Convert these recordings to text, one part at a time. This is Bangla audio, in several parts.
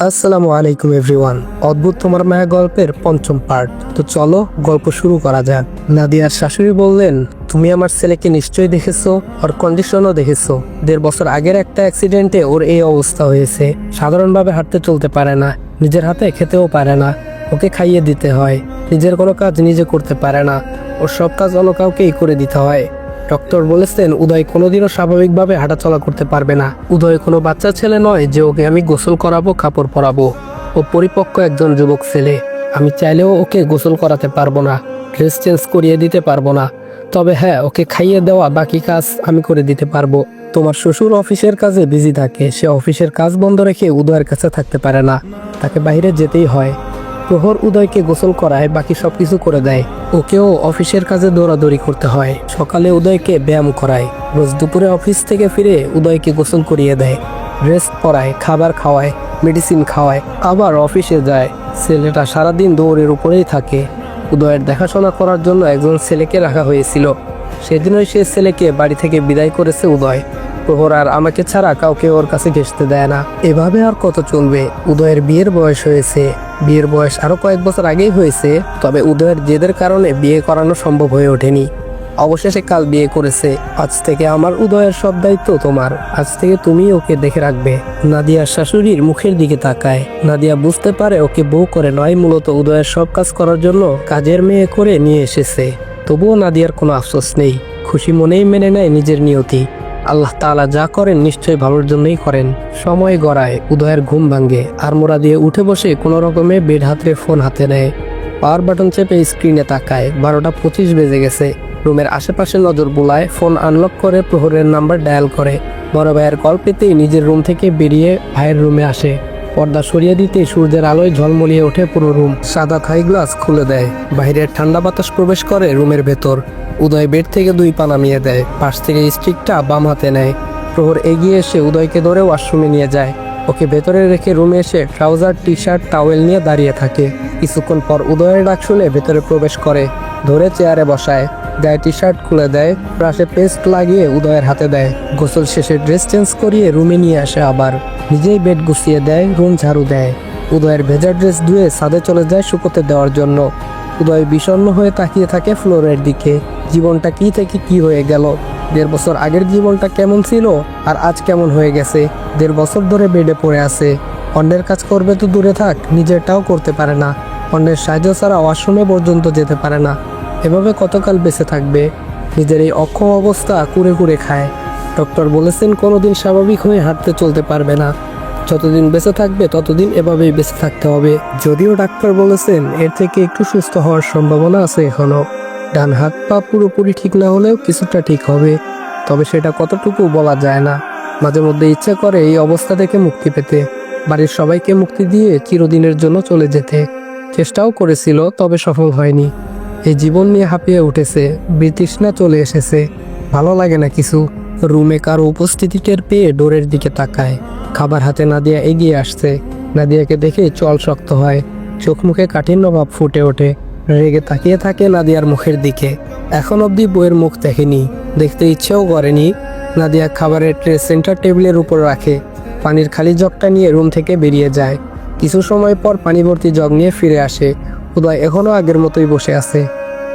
আসসালামু আলাইকুম এভরিওয়ান। অদ্ভুত তোমার মায়া গল্পের পঞ্চম পার্ট। তো চলো গল্প শুরু করা যাক। নাদিয়ার শাশুড়ি বললেন, তুমি আমার ছেলেকে নিশ্চয়ই দেখেছো, ওর কন্ডিশনও দেখেছো। 1.5 বছর আগের একটা অ্যাক্সিডেন্টে ওর এই অবস্থা হয়েছে। সাধারণভাবে হাঁটতে চলতে পারে না, নিজের হাতে খেতেও পারে না, ওকে খাইয়ে দিতে হয়। নিজের কোনো কাজ নিজে করতে পারে না, ওর সব কাজ অন্য কাউকেই করে দিতে হয়। ডক্টর বলেছেন উদয় কোনোদিনও স্বাভাবিকভাবে হাঁটাচলা করতে পারবে না। উদয় কোনো বাচ্চা ছেলে নয় যে ওকে আমি গোসল করাবো, কাপড় পরাবো। ও পরিপক্ক একজন যুবক ছেলে। আমি চাইলেও ওকে গোসল করাতে পারবো না, ড্রেস চেঞ্জ করিয়ে দিতে পারবো না। তবে হ্যাঁ, ওকে খাইয়ে দেওয়া বাকি কাজ আমি করে দিতে পারবো। তোমার শ্বশুর অফিসের কাজে বিজি থাকে, সে অফিসের কাজ বন্ধ রেখে উদয়ের কাছে থাকতে পারে না, তাকে বাইরে যেতেই হয়। প্রহর উদয়কে গোসল করায়, বাকি সবকিছু করে দেয়। ওকেও অফিসের কাজে দৌড়াদৌড়ি করতে হয়। সকালে উদয়কে ব্যায়াম করায়, রোজ দুপুরে অফিস থেকে ফিরে উদয়কে গোসল করিয়ে দেয়, রেস্ট পরায়, খাবার খাওয়ায়, মেডিসিন খাওয়ায়, আবার অফিসে যায়। ছেলেটা সারাদিন দৌড়ের উপরেই থাকে। উদয়ের দেখাশোনা করার জন্য একজন ছেলেকে রাখা হয়েছিল। সেদিনই সে ছেলেকে বাড়ি থেকে বিদায় করেছে উদয়। প্রহর আর আমাকে ছাড়া কাউকে ওর কাছে ঘেঁষতে দেয় না। এভাবে আর কত চলবে? উদয়ের বিয়ের বয়স হয়েছে। বিয়ের বয়স আরো কয়েক বছর আগেই হয়েছে, তবে উদয়ের জেদের কারণে বিয়ে করানো সম্ভব হয়ে ওঠেনি। অবশেষে কাল বিয়ে করেছে। আজ থেকে আমার উদয়ের সব দায়িত্ব তোমার। আজ থেকে তুমি ওকে দেখে রাখবে। নাদিয়ার শাশুড়ির মুখের দিকে তাকায়। নাদিয়া বুঝতে পারে ওকে বউ করে নয়, মূলত উদয়ের সব কাজ করার জন্য কাজের মেয়ে করে নিয়ে এসেছে। তবুও নাদিয়ার কোনো আফসোস নেই, খুশি মনেই মেনে নেয় নিজের নিয়তি। আল্লাহ তাআলা যা করেন নিশ্চয়ই ভালোর জন্যই করেন। সময় গড়ায়, উদয়ের ঘুম ভাঙ্গে। আড়মোড়া দিয়ে উঠে বসে কোনো রকমে বেড হাতে ফোন হাতে নেয়। পাওয়ার বাটন চেপে স্ক্রিনে তাকায়। 12টা 25 বেজে গেছে। রুমের আশেপাশে নজর বুলায়, ফোন আনলক করে প্রহরের নাম্বার ডায়াল করে। বড় ভাইয়ের কল পেতেই নিজের রুম থেকে বেরিয়ে ভাইয়ের রুমে আসে। পর্দা সরিয়ে দিতে সূর্যের আলোয় ঝলমলিয়ে ওঠে পুরো রুম। সাদা থাই গ্লাস খুলে দেয়, বাইরের ঠান্ডা বাতাস প্রবেশ করে রুমের ভেতর। উদয় বেড থেকে 2 পা নামিয়ে দেয়, পাশ থেকে স্টিকটা বাম হাতে নেয়। প্রহর এগিয়ে এসে উদয়কে ধরে ওয়াশরুমে নিয়ে যায়। ওকে ভেতরে রেখে রুমে এসে ট্রাউজার, টি শার্ট, টাওয়েল নিয়ে দাঁড়িয়ে থাকে। কিছুক্ষণ পর উদয়ের ডাক শুনে ভেতরে প্রবেশ করে, ধরে চেয়ারে বসায়, গায়ে টি শার্ট খুলে দেয়, ব্রাশে পেস্ট লাগিয়ে উদয়ের হাতে দেয়। গোসল শেষে ড্রেস চেঞ্জ করিয়ে রুমে নিয়ে আসে। আবার নিজেই বেড গুছিয়ে দেয়, রুম ঝাড়ু দেয়। উদয়ের ভেজা ড্রেস ধুয়ে ছাদে চলে যায় শুকোতে দেওয়ার জন্য। উদয় বিষণ্ণ হয়ে তাকিয়ে থাকে ফ্লোরের দিকে। জীবনটা কি থেকে কি হয়ে গেল? 1.5 বছর আগের জীবনটা কেমন ছিল আর আজ কেমন হয়ে গেছে? 1.5 বছর ধরে বেডে পড়ে আছে। অন্যের কাজ করবে তো দূরে থাক, নিজেরটাও করতে পারে না। অন্যের সাহায্য ছাড়া ওয়াশরুমে পর্যন্ত যেতে পারে না। এভাবে কতকাল বেঁচে থাকবে? নিজের এই অক্ষম অবস্থা কুরে কুরে খায়। ডক্টর বলেছেন কোনোদিন স্বাভাবিক হয়ে হাঁটতে চলতে পারবে না। যতদিন বেঁচে থাকবে ততদিন এভাবেই বেঁচে থাকতে হবে। যদিও ডাক্তার বলেছেন এর থেকে একটু সুস্থ হওয়ার সম্ভাবনা আছে এখনো। ডান হাত পা পুরোপুরি ঠিক না হলেও কিছুটা ঠিক হবে, তবে সেটা কতটুকু বলা যায় না। মাঝে মধ্যে ইচ্ছে করে এই অবস্থা থেকে মুক্তি পেতে, বাড়ির সবাইকে মুক্তি দিয়ে চিরদিনের জন্য চলে যেতে। চেষ্টাও করেছিল, তবে সফল হয়নি। এই জীবন নিয়ে হাঁপিয়ে উঠেছে, বিতৃষ্ণা চলে এসেছে, ভালো লাগে না কিছু। রুমে কারো উপস্থিতি টের পেয়ে ডোরের দিকে তাকায়। খাবার হাতে নাদিয়া এগিয়ে আসছে। নাদিয়াকে দেখে চল শক্ত হয়, চোখ মুখে কাঠিন্য ভাব ফুটে ওঠে। রেগে তাকিয়ে থাকে নাদিয়ার মুখের দিকে। এখন অবধি বইয়ের মুখ দেখেনি, দেখতে ইচ্ছেও করেনি। নাদিয়া খাবারের ট্রে সেন্টার টেবিলের উপর রাখে, পানির খালি জগটা নিয়ে রুম থেকে বেরিয়ে যায়। কিছু সময় পর পানি ভর্তি জগ নিয়ে ফিরে আসে। উদয় এখনো আগের মতোই বসে আছে।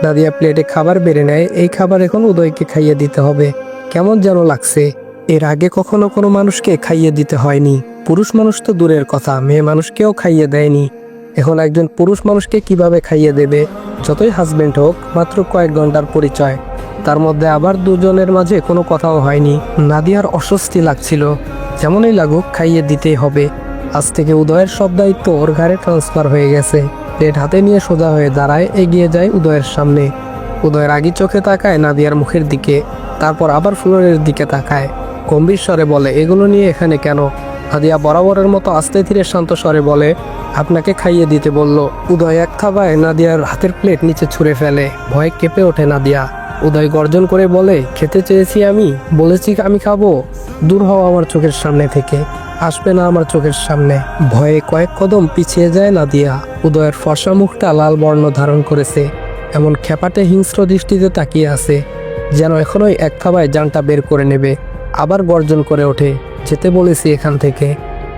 নাদিয়া প্লেটে খাবার বেড়ে নেয়। এই খাবার এখন উদয়কে খাইয়ে দিতে হবে। কেমন যেন লাগছে। এর আগে কখনো কোনো মানুষকে খাইয়ে দিতে হয়নি। পুরুষ মানুষ তো দূরের কথা, মেয়ে মানুষকেও খাইয়ে দেয়নি। এখন একজন পুরুষ মানুষকে কিভাবে খাইয়ে দেবে? যতই হাজবেন্ড হোক, মাত্র কয়েক ঘন্টার পরিচয়, তার মধ্যে আবার দুজনের মাঝে কোনো কথাও হয়নি। নাদিয়ার অস্বস্তি লাগছিল। যেমনই লাগুক খাইয়ে দিতেই হবে। আজ থেকে উদয়ের সব দায়িত্ব ওর ঘাড়ে ট্রান্সফার হয়ে গেছে। প্লেট হাতে নিয়ে সোজা হয়ে দাঁড়ায়, এগিয়ে যায় উদয়ের সামনে। উদয়ের আগি চোখে তাকায় নাদিয়ার মুখের দিকে, তারপর আবার ফ্লোরের দিকে তাকায়। গম্ভীর স্বরে বলে, এগুলো নিয়ে এখানে কেন? নাদিয়া বরাবরের মতো আস্তে ধীরে শান্ত স্বরে বলে, আপনাকে খাইয়ে দিতে বলল। উদয় এক থাবায় নাদিয়ার হাতের প্লেট নিচে ছুঁড়ে ফেলে। ভয়ে কেঁপে ওঠে নাদিয়া। উদয় গর্জন করে বলে, খেতে চেয়েছি আমি, বলেছি আমি খাবো, দূর হও আমার চোখের সামনে থেকে, আসবে না আমার চোখের সামনে। ভয়ে কয়েক কদম পিছিয়ে যায় নাদিয়া। উদয়ের ফর্সা মুখটা লাল বর্ণ ধারণ করেছে, এমন খেপাটে হিংস্র দৃষ্টিতে তাকিয়ে আছে, যেন এখনোই এক থাবায় জানটা বের করে নেবে। আবার গর্জন করে ওঠে, যেতে বলেছি এখান থেকে।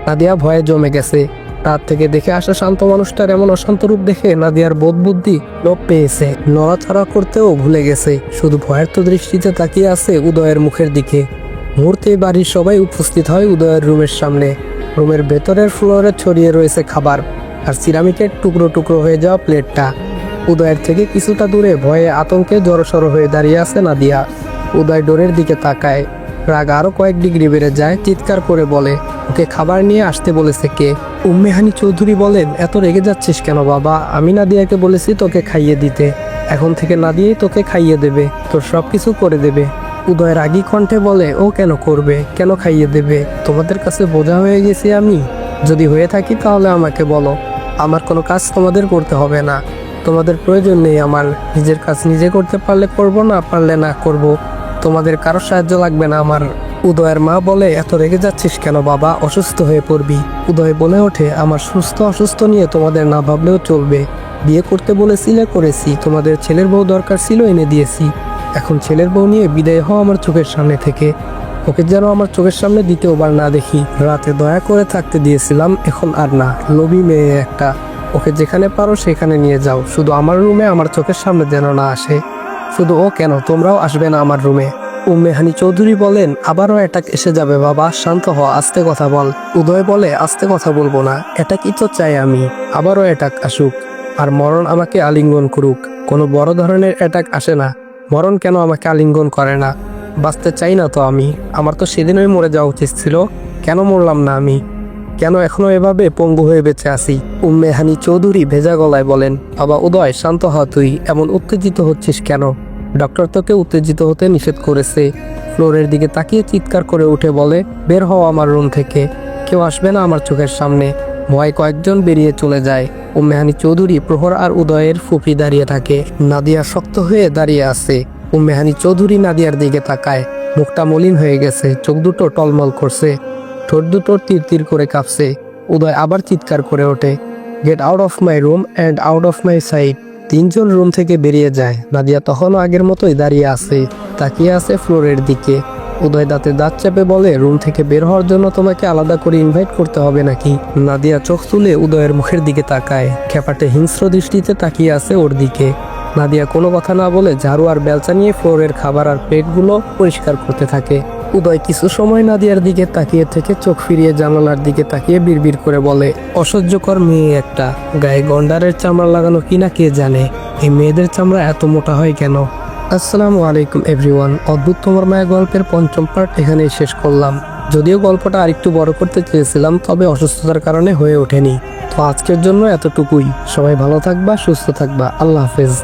নাদিয়া ভয়ে জমে গেছে। রাত থেকে দেখে আসা শান্ত মানুষটার এমন অশান্ত রূপ দেখে নাদিয়ার বোধ বুদ্ধি লোপ পেয়েছে। নড়াচড়া করতেও ভুলে গেছে, শুধু ভয়ার্ত দৃষ্টিতে তাকিয়ে আছে উদয়ের মুখের দিকে। মুহূর্তে বাড়ির সবাই উপস্থিত হয় উদয়ের রুমের সামনে। রুমের ভেতরের ফ্লোরে ছড়িয়ে রয়েছে খাবার আর সিরামিকের টুকরো টুকরো হয়ে যাওয়া প্লেটটা। উদয়ের থেকে কিছুটা দূরে ভয়ে আতঙ্কে জড়সড় হয়ে দাঁড়িয়ে আছে নাদিয়া। উদয় ডোরের দিকে তাকায়, রাগ আরো কয়েক ডিগ্রি বেড়ে যায়, চিৎকার করে বলে, ওকে খাবার নিয়ে আসতে বলেছে কে? উম্মেহানি চৌধুরী বলেন, এত রেগে যাচ্ছিস কেন বাবা? আমি নাদিয়াকে বলেছি তোকে খাইয়ে দিতে, এখন থেকে নাদিয়াই তোকে খাইয়ে দেবে, তোর সব কিছু করে দেবে। উদয় রাগী কণ্ঠে বলে, ও কেন করবে, কেন খাইয়ে দেবে? তোমাদের কাছে বোঝা হয়ে গেছি আমি? যদি হয়ে থাকি তাহলে আমাকে বলো, আমার কোনো কাজ তোমাদের করতে হবে না, তোমাদের প্রয়োজন নেই আমার। নিজের কাজ নিজে করতে পারলে করব, না পারলে না করব, তোমাদের কারো সাহায্য লাগবে না আমার। উদয়ের মা বলে, এত রেগে যাচ্ছিস কেন বাবা, অসুস্থ হয়ে পড়বি। উদয় বলে ওঠে, আমার সুস্থ অসুস্থ নিয়ে তোমাদের না ভাবলেও চলবে। বিয়ে করতে বলেছিলে, করেছি, তোমাদের ছেলের বউ দরকার ছিল, এনে দিয়েছি, এখন ছেলের বউ নিয়ে বিদায় হও আমার চোখের সামনে থেকে। ওকে যেন আমার চোখের সামনে দ্বিতীয়বার না দেখি। রাতে দয়া করে থাকতে দিয়েছিলাম, এখন আর না, লোভী মেয়ে একটা। ওকে যেখানে পারো সেখানে নিয়ে যাও, শুধু আমার রুমে আমার চোখের সামনে যেন না আসে। শুধু ও কেন, তোমরাও আসবে না আমার রুমে। উম্মেহানি চৌধুরী বলেন, আবারও অ্যাটাক এসে যাবে বাবা, শান্ত হ, আস্তে কথা বল। উদয় বলে, আস্তে কথা বলবো না, অ্যাটাকই তো চাই আমি, আবারও অ্যাটাক আসুক, আর মরণ আমাকে আলিঙ্গন করুক। কোনো বড় ধরনের অ্যাটাক আসে না, মরণ কেন আমাকে আলিঙ্গন করে না? বাঁচতে চাই না তো আমি, আমার তো সেদিনই মরে যাওয়া উচিত ছিল, কেন মরলাম না আমি? কেন এখনো এভাবে পঙ্গু হয়ে বেঁচে আছি? উম্মেহানি চৌধুরী ভেজা গলায় বলেন, বাবা উদয় শান্ত হ, তুই এমন উত্তেজিত হচ্ছিস কেন? ডক্টর তোকে উত্তেজিত হতে নিষেধ করেছে। ফ্লোরের দিকে তাকিয়ে চিৎকার করে উঠে বলে, বের হও আমার রুম থেকে, কেউ আসবে না আমার চোখের সামনে। ভয় কয়েকজন বেরিয়ে চলে যায়। উম্মেহানি চৌধুরী, প্রহর আর উদয়ের ফুফি দাঁড়িয়ে থাকে। নাদিয়া শক্ত হয়ে দাঁড়িয়ে আছে। উম্মেহানি চৌধুরী নাদিয়ার দিকে তাকায়, মুখটা মলিন হয়ে গেছে, চোখ দুটো টলমল করছে, ঠোঁট দুটো তীর তীর করে কাঁপছে। উদয় আবার চিৎকার করে ওঠে, get out of my room and out of my sight. তিনজন রুম থেকে বেরিয়ে যায়। নাদিয়া তখনও আগের মতোই দাঁড়িয়ে আছে, তাকিয়ে আছে ফ্লোরের দিকে। উদয় দাঁতে দাঁত চেপে বলে, রুম থেকে বের হওয়ার জন্য তোমাকে আলাদা করে ইনভাইট করতে হবে নাকি? নাদিয়া চোখ তুলে উদয়ের মুখের দিকে তাকায়, খেপাটে হিংস্র দৃষ্টিতে তাকিয়ে আছে ওর দিকে। নাদিয়া কোনো কথা না বলে ঝাড়ু আর বেলচা নিয়ে ফ্লোরের খাবার আর প্লেটগুলো পরিষ্কার করতে থাকে। উদয় কিছু সময় নাদিয়ার দিকে তাকিয়ে থেকে চোখ ফিরিয়ে জানালার দিকে তাকিয়ে বিড়বিড় করে বলে, অসহ্যকর মেয়ে একটা, গায়ে গন্ডারের চামড়া লাগানো কিনা কে জানে, এই মেয়েদের চামড়া এত মোটা হয় কেন? আসসালামু আলাইকুম এভরিওয়ান। অদ্ভুত তোমার মায়া গল্পের 5ম পার্ট এখানেই শেষ করলাম। যদিও গল্পটা আরেকটু বড় করতে চেয়েছিলাম, তবে অসুস্থতার কারণে হয়ে ওঠেনি। তো আজকের জন্য এতটুকুই। সবাই ভালো থাকবা, সুস্থ থাকবা, আল্লাহ হাফেজ।